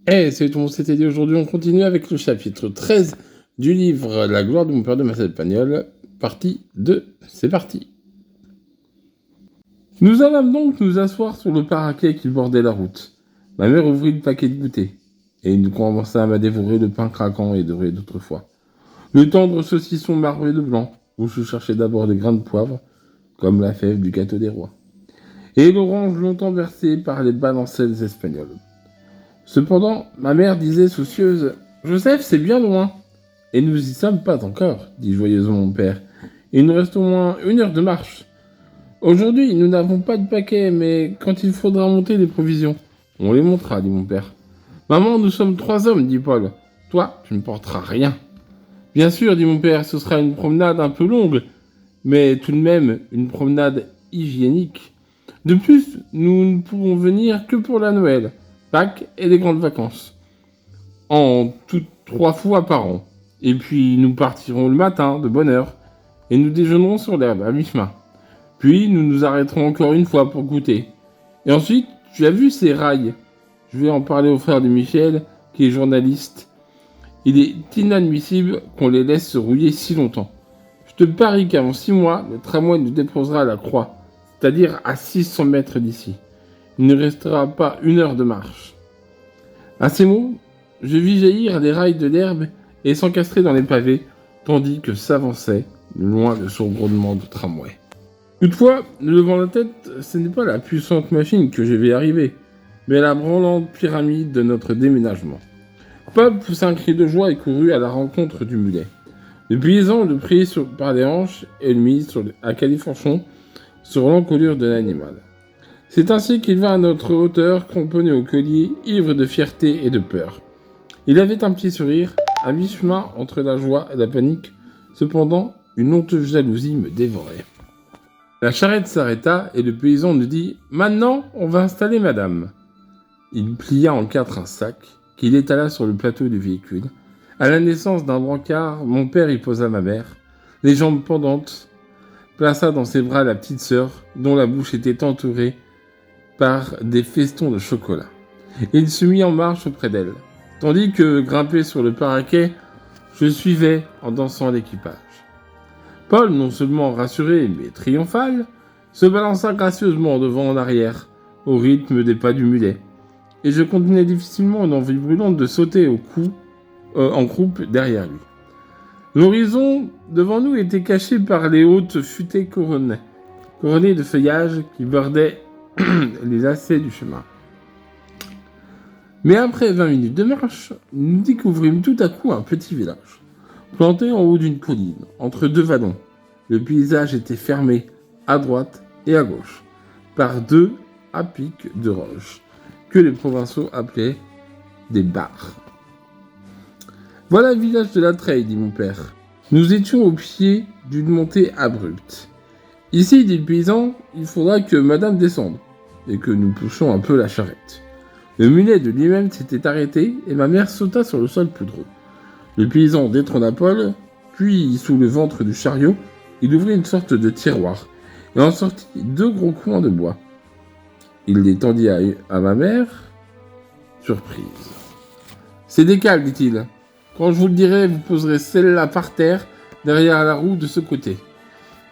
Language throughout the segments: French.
C'est tout, c'était dit aujourd'hui. On continue avec le chapitre 13 du livre La gloire de mon père de Marcel Pagnol, partie 2. C'est parti. Nous allâmes donc nous asseoir sur le paraquet qui bordait la route. Ma mère ouvrit le paquet de goûter, et nous commençâmes à dévorer le pain craquant et doré d'autrefois. Le tendre saucisson marbré de blanc, où je cherchais d'abord des grains de poivre, comme la fève du gâteau des rois, et l'orange longtemps versée par les balancelles espagnoles. Cependant, ma mère disait soucieuse « Joseph, c'est bien loin !» « Et nous y sommes pas encore, dit joyeusement mon père. Il nous reste au moins 1 heure de marche. Aujourd'hui, nous n'avons pas de paquet, mais quand il faudra monter les provisions, on les montera, dit mon père. Maman, nous sommes 3 hommes, dit Paul. Toi, tu ne porteras rien. Bien sûr, dit mon père, ce sera une promenade un peu longue, mais tout de même une promenade hygiénique. De plus, nous ne pourrons venir que pour la Noël, Pâques et les grandes vacances. En toutes 3 fois par an. Et puis nous partirons le matin, de bonne heure, et nous déjeunerons sur l'herbe, à mi-chemin. Puis nous nous arrêterons encore une fois pour goûter. Et ensuite, tu as vu ces rails? Je vais en parler au frère de Michel, qui est journaliste. Il est inadmissible qu'on les laisse se rouiller si longtemps. Je te parie qu'avant 6 mois, le tramway nous déposera à la Croix, c'est-à-dire à 600 mètres d'ici. Il ne restera pas 1 heure de marche. À ces mots, je vis jaillir les rails de l'herbe et s'encastrer dans les pavés, tandis que s'avançait, loin le sourd grondement du tramway. Toutefois, ne levant la tête, ce n'est pas la puissante machine que je vais arriver, mais la branlante pyramide de notre déménagement. Paul poussa un cri de joie et courut à la rencontre du mulet. Le paysan le prit par les hanches et le mit à califourchon sur l'encolure de l'animal. C'est ainsi qu'il vint à notre hauteur, cramponné au collier, ivre de fierté et de peur. Il avait un petit sourire, à mi-chemin entre la joie et la panique. Cependant, une honteuse jalousie me dévorait. La charrette s'arrêta et le paysan nous dit « Maintenant, on va installer madame ». Il plia en 4 un sac qu'il étala sur le plateau du véhicule. À la naissance d'un brancard, mon père y posa ma mère, les jambes pendantes, plaça dans ses bras la petite sœur, dont la bouche était entourée par des festons de chocolat. Il se mit en marche auprès d'elle, tandis que, grimpé sur le paraquet, je suivais en dansant l'équipage. Paul, non seulement rassuré, mais triomphal, se balança gracieusement devant en arrière, au rythme des pas du mulet, et je contenais difficilement une envie brûlante de sauter en croupe derrière lui. L'horizon devant nous était caché par les hautes futaies couronnées de feuillages qui bordaient les lacets du chemin. Mais après 20 minutes de marche, nous découvrîmes tout à coup un petit village, planté en haut d'une colline, entre 2 vallons. Le paysage était fermé, à droite et à gauche, par 2 pics de roches, que les provinciaux appelaient des barres. Voilà le village de la Treille, dit mon père. Nous étions au pied d'une montée abrupte. Ici, dit le paysan, il faudra que madame descende, et que nous poussions un peu la charrette. Le mulet de lui-même s'était arrêté, et ma mère sauta sur le sol poudreux. Le paysan détrôna Paul, puis, sous le ventre du chariot, il ouvrit une sorte de tiroir, et en sortit 2 gros coins de bois. Il les tendit à ma mère, surprise. « C'est des cales, dit-il. Quand je vous le dirai, vous poserez celle-là par terre, derrière la roue de ce côté. »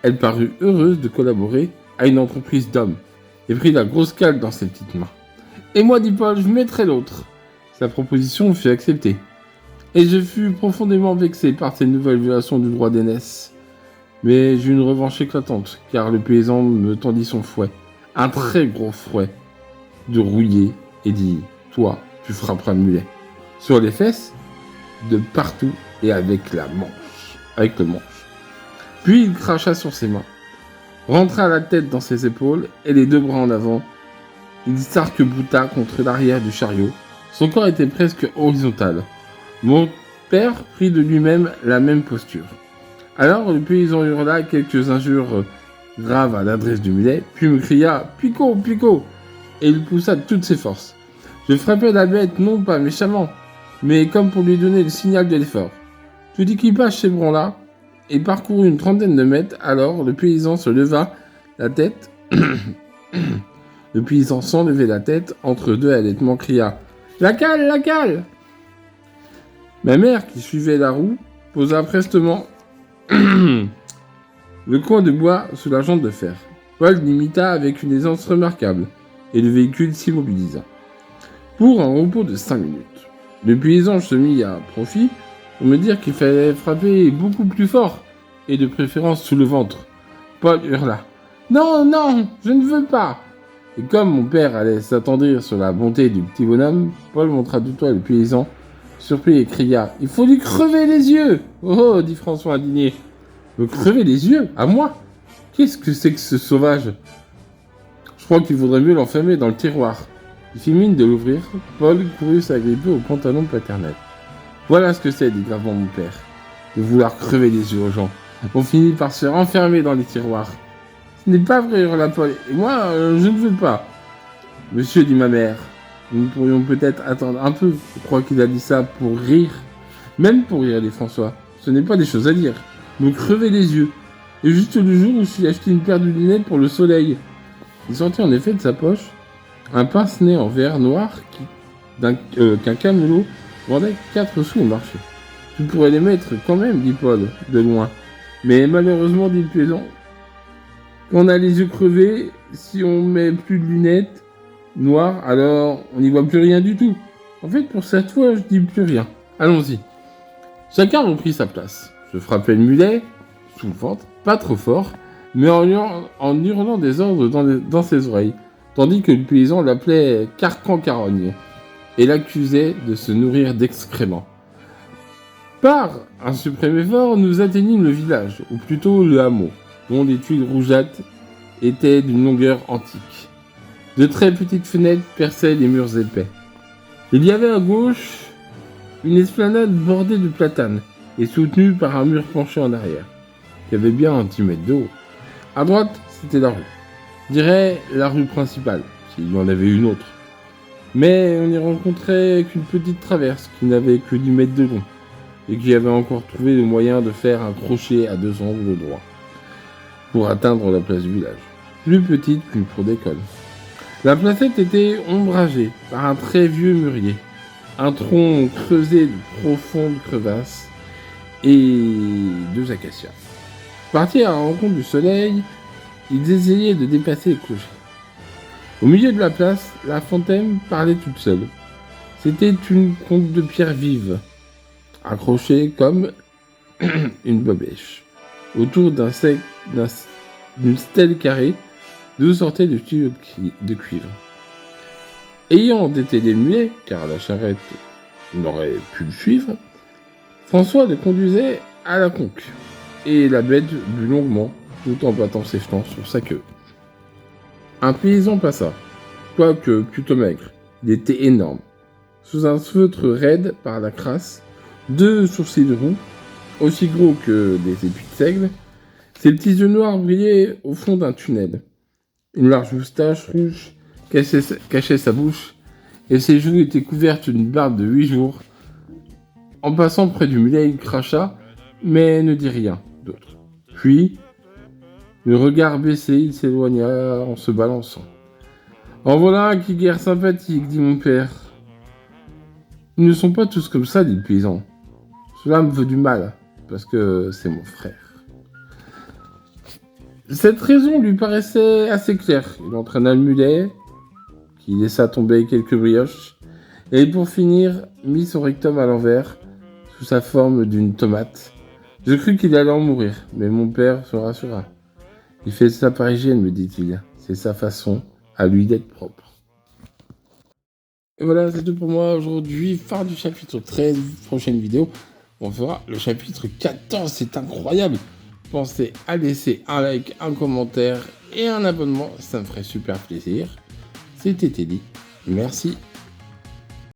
Elle parut heureuse de collaborer à une entreprise d'homme, et prit la grosse cale dans ses petites mains. « Et moi, dit Paul, je mettrai l'autre. » Sa proposition fut acceptée. Et je fus profondément vexé par ces nouvelles violations du droit d'aînesse. Mais j'eus une revanche éclatante, car le paysan me tendit son fouet, un très gros fouet de rouillé, et dit « Toi, tu frapperas le mulet. » Sur les fesses, de partout et avec le manche. Puis il cracha sur ses mains, rentra la tête dans ses épaules et les 2 bras en avant. Il s'arc-bouta contre l'arrière du chariot. Son corps était presque horizontal. Mon père prit de lui-même la même posture. Alors le paysan hurla quelques injures graves à l'adresse du mulet, puis me cria « Picot, Picot !» et il poussa de toutes ses forces. Je frappai la bête non pas méchamment, mais comme pour lui donner le signal de l'effort. Tout l'équipage s'ébranla et parcourut une 30aine de mètres. Alors le paysan se leva la tête. Le paysan sans lever la tête, entre 2 halètements, cria La cale, la cale !» Ma mère, qui suivait la roue, posa prestement le coin de bois sous la jambe de fer. Paul l'imita avec une aisance remarquable, et le véhicule s'immobilisa. Pour un repos de 5 minutes. Le paysan se mit à profit pour me dire qu'il fallait frapper beaucoup plus fort, et de préférence sous le ventre. Paul hurla. « Non, non, je ne veux pas !» Et comme mon père allait s'attendrir sur la bonté du petit bonhomme, Paul montra du doigt le paysan, surpris, et cria « Il faut lui crever les yeux !»« Oh !» dit François indigné. « Me crever les yeux ? À moi ? Qu'est-ce que c'est que ce sauvage ? Je crois qu'il vaudrait mieux l'enfermer dans le tiroir. » Il fit mine de l'ouvrir. Paul courut s'agripper au pantalon paternel. « Voilà ce que c'est, dit gravement mon père, de vouloir crever les yeux aux gens. On finit par se renfermer dans les tiroirs. »« Ce n'est pas vrai, hurla Paul, et moi, je ne veux pas. »« Monsieur, dit ma mère, nous pourrions peut-être attendre un peu. Je crois qu'il a dit ça pour rire. Même pour rire, dit François. Ce n'est pas des choses à dire. Me crever les yeux. Et juste le jour où je suis acheté une paire de lunettes pour le soleil. » Il sortit en effet de sa poche un pince-nez en verre noir qu'un camelot vendait 4 sous au marché. « Tu pourrais les mettre quand même, dit Paul, de loin. Mais malheureusement, dit le paysan, quand on a les yeux crevés, si on met plus de lunettes noires, alors on n'y voit plus rien du tout. En fait, pour cette fois, je dis plus rien. Allons-y. » Chacun reprit sa place. Je frappais le mulet sous le ventre, pas trop fort, mais en hurlant des ordres dans ses oreilles, tandis que le paysan l'appelait Carcan-Carogne et l'accusait de se nourrir d'excréments. Par un suprême effort, nous atteignîmes le village, ou plutôt le hameau, dont les tuiles rougeâtres étaient d'une longueur antique. De très petites fenêtres perçaient les murs épais. Il y avait à gauche une esplanade bordée de platanes et soutenue par un mur penché en arrière, qui avait bien un 10 mètres de haut. À droite, c'était la rue. Je dirais la rue principale, s'il y en avait une autre. Mais on n'y rencontrait qu'une petite traverse qui n'avait que 10 mètres de long et qui avait encore trouvé le moyen de faire un crochet à 2 angles droits pour atteindre la place du village, plus petite qu'une cour d'école. La placette était ombragée par un très vieux mûrier, un tronc creusé de profondes crevasses et 2 acacias. Parti à la rencontre du soleil, ils essayaient de dépasser les clochers. Au milieu de la place, la fontaine parlait toute seule. C'était une conque de pierre vive, accrochée comme une bobèche, autour d'une stèle carrée d'où sortaient des tuyaux de cuivre. Ayant endetté les mulets, car la charrette n'aurait pu le suivre, François le conduisait à la conque, et la bête but longuement, tout en battant ses flancs sur sa queue. Un paysan passa, quoique plutôt maigre. Il était énorme. Sous un feutre raide par la crasse, 2 sourcils roux, aussi gros que des épis de seigle, ses petits yeux noirs brillaient au fond d'un tunnel. Une large moustache rouge cachait sa bouche, et ses joues étaient couvertes d'une barbe de 8 jours. En passant près du mulet, il cracha, mais ne dit rien d'autre. Puis, le regard baissé, il s'éloigna en se balançant. « En voilà un qui est guère sympathique, dit mon père. »« Ils ne sont pas tous comme ça, dit le paysan. Cela me veut du mal, parce que c'est mon frère. » Cette raison lui paraissait assez claire. Il entraîna le mulet, qui laissa tomber quelques brioches, et pour finir, mit son rectum à l'envers, sous sa forme d'une tomate. Je crus qu'il allait en mourir, mais mon père se rassura. « Il fait ça par hygiène, me dit-il. C'est sa façon à lui d'être propre. » Et voilà, c'est tout pour moi aujourd'hui. Fin du chapitre 13, prochaine vidéo. On fera le chapitre 14, c'est incroyable. Pensez à laisser un like, un commentaire et un abonnement, ça me ferait super plaisir. C'était Teddy, merci.